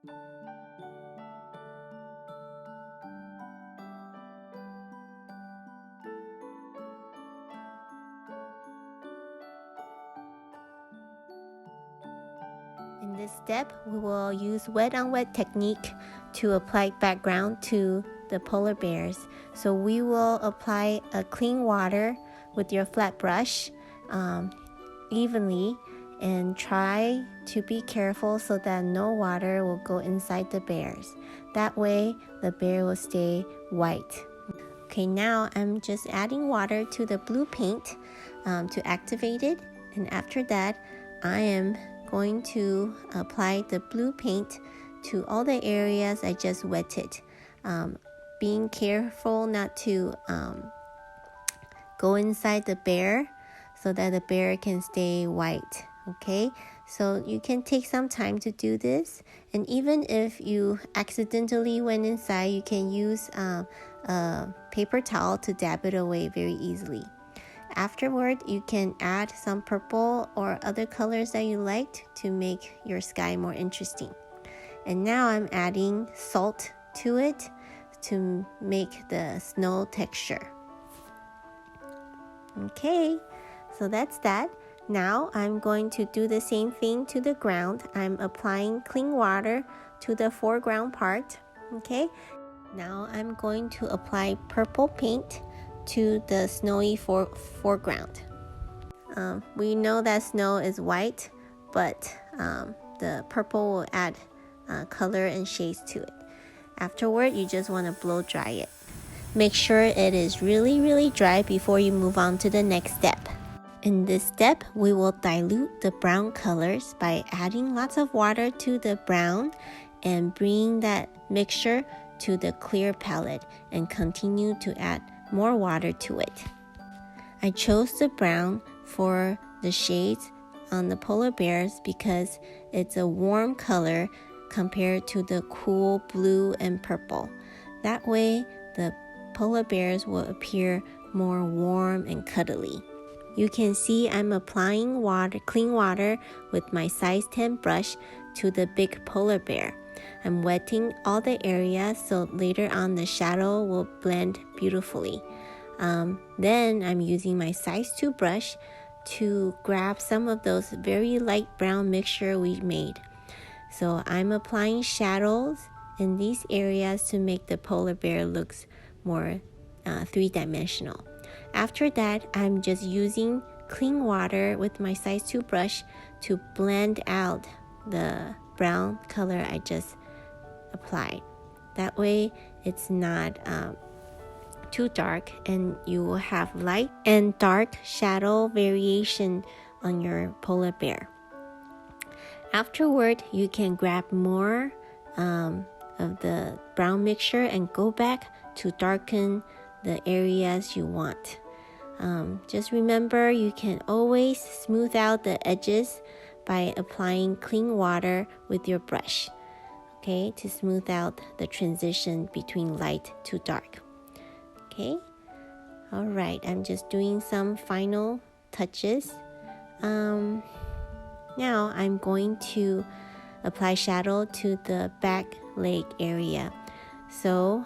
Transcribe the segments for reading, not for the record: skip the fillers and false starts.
In this step, we will use wet on wet technique to apply background to the polar bears. So we will apply a clean water with your flat brush evenly, and try to be careful so that no water will go inside the bears. That way the bear will stay white. Okay, now I'm just adding water to the blue paint to activate it, and after that I am going to apply the blue paint to all the areas I just wetted, being careful not to go inside the bear so that the bear can stay white. Okay, so you can take some time to do this, and even if you accidentally went inside, you can use a paper towel to dab it away very easily. Afterward, you can add some purple or other colors that you liked to make your sky more interesting. And now I'm adding salt to it to make the snow texture. Okay, so that's that. Now I'm going to do the same thing to the ground. I'm applying clean water to the foreground part. Okay, now I'm going to apply purple paint to the snowy foreground. We know that snow is white, but the purple will add color and shades to it. Afterward, you just want to blow dry it. Make sure it is really dry before you move on to the next step. In this step, we will dilute the brown colors by adding lots of water to the brown and bring that mixture to the clear palette and continue to add more water to it. I chose the brown for the shades on the polar bears because it's a warm color compared to the cool blue and purple. That way, the polar bears will appear more warm and cuddly. You can see I'm applying clean water with my size 10 brush to the big polar bear. I'm wetting all the areas so later on the shadow will blend beautifully. Then I'm using my size 2 brush to grab some of those very light brown mixture we made. So I'm applying shadows in these areas to make the polar bear looks more three-dimensional. After that, I'm just using clean water with my size 2 brush to blend out the brown color I just applied. That way it's not too dark, and you will have light and dark shadow variation on your polar bear. Afterward, you can grab more of the brown mixture and go back to darken the areas you want. Just remember, you can always smooth out the edges by applying clean water with your brush, okay, to smooth out the transition between light to dark. Okay, all right, I'm just doing some final touches. Now I'm going to apply shadow to the back leg area. So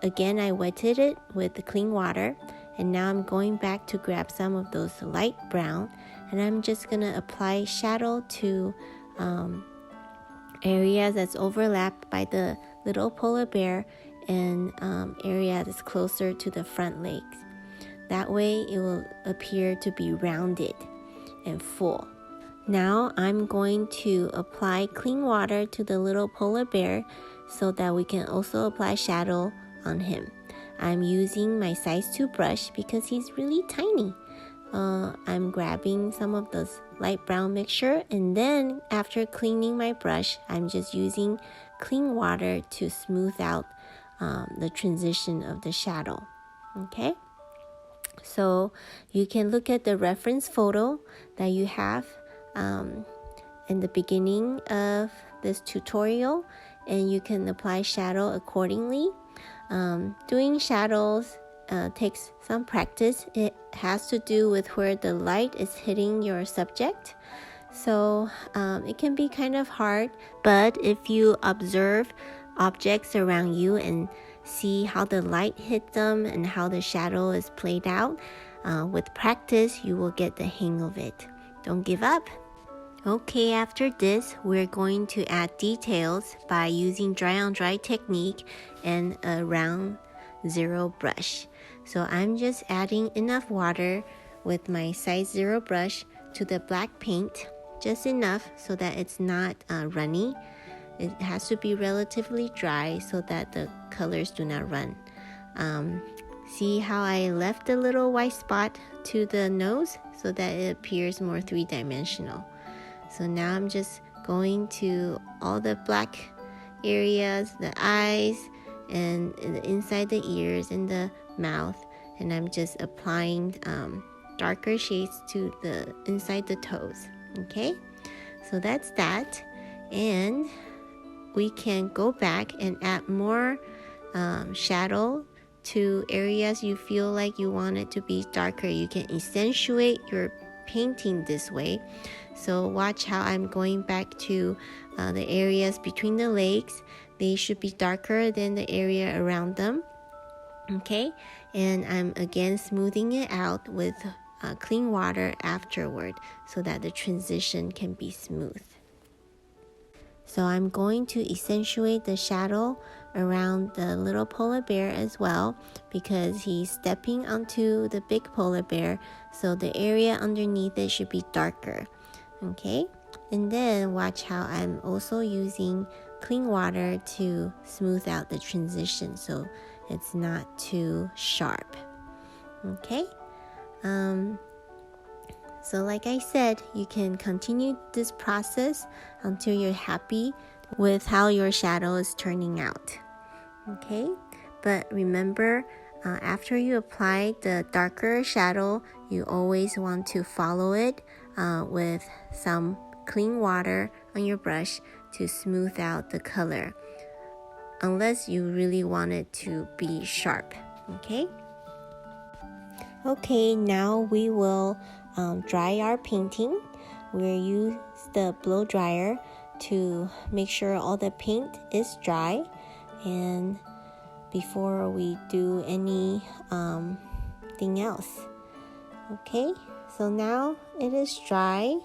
again, I wetted it with the clean water, and now I'm going back to grab some of those light brown, and I'm just gonna apply shadow to areas that's overlapped by the little polar bear and area that's closer to the front legs. That way it will appear to be rounded and full. Now I'm going to apply clean water to the little polar bear so that we can also apply shadow on him. I'm using my size 2 brush because he's really tiny. I'm grabbing some of this light brown mixture, and then after cleaning my brush, I'm just using clean water to smooth out the transition of the shadow. Okay, so you can look at the reference photo that you have in the beginning of this tutorial, and you can apply shadow accordingly. Doing shadows takes some practice. It has to do with where the light is hitting your subject. So it can be kind of hard, but if you observe objects around you and see how the light hit them and how the shadow is played out, with practice you will get the hang of it. Don't give up. Okay, after this we're going to add details by using dry on dry technique and a round zero brush. So I'm just adding enough water with my size 0 brush to the black paint, just enough so that it's not runny. It has to be relatively dry so that the colors do not run. See how I left a little white spot to the nose so that it appears more three-dimensional. So now I'm just going to all the black areas, the eyes, and inside the ears and the mouth, and I'm just applying darker shades to the inside the toes. Okay, so that's that, and we can go back and add more shadow to areas you feel like you want it to be darker. You can accentuate your painting this way. So watch how I'm going back to the areas between the legs. They should be darker than the area around them. Okay, and I'm again smoothing it out with clean water afterward so that the transition can be smooth. So I'm going to accentuate the shadow around the little polar bear as well, because he's stepping onto the big polar bear, so the area underneath it should be darker. Okay, and then watch how I'm also using clean water to smooth out the transition so it's not too sharp. Okay, so like I said, you can continue this process until you're happy with how your shadow is turning out. Okay, but remember, after you apply the darker shadow, you always want to follow it with some clean water on your brush to smooth out the color, unless you really want it to be sharp. Okay, now we will dry our painting. We'll use the blow dryer to make sure all the paint is dry, and before we do anything else. Okay, so now it is dry.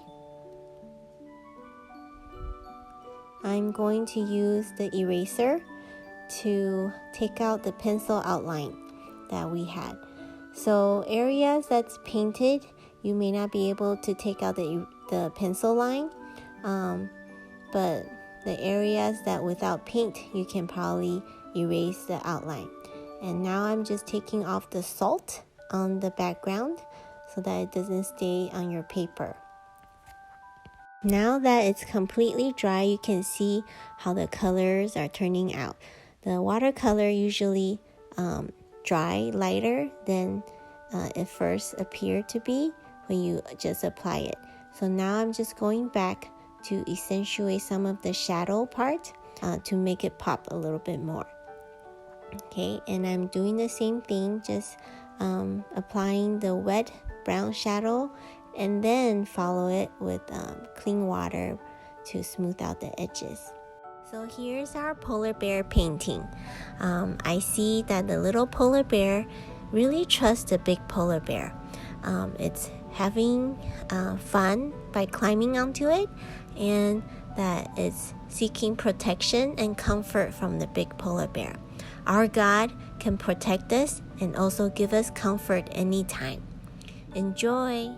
I'm going to use the eraser to take out the pencil outline that we had. So areas that's painted, you may not be able to take out the pencil line, but the areas that without paint, you can probably erase the outline. And now I'm just taking off the salt on the background so that it doesn't stay on your paper. Now that it's completely dry, you can see how the colors are turning out. The watercolor usually dry lighter than it first appeared to be when you just apply it. So now I'm just going back to accentuate some of the shadow part to make it pop a little bit more. Okay, and I'm doing the same thing, just applying the wet brown shadow and then follow it with clean water to smooth out the edges. So here's our polar bear painting. I see that the little polar bear really trusts the big polar bear. It's having fun by climbing onto it, and that it's seeking protection and comfort from the big polar bear. Our God can protect us and also give us comfort anytime. Enjoy!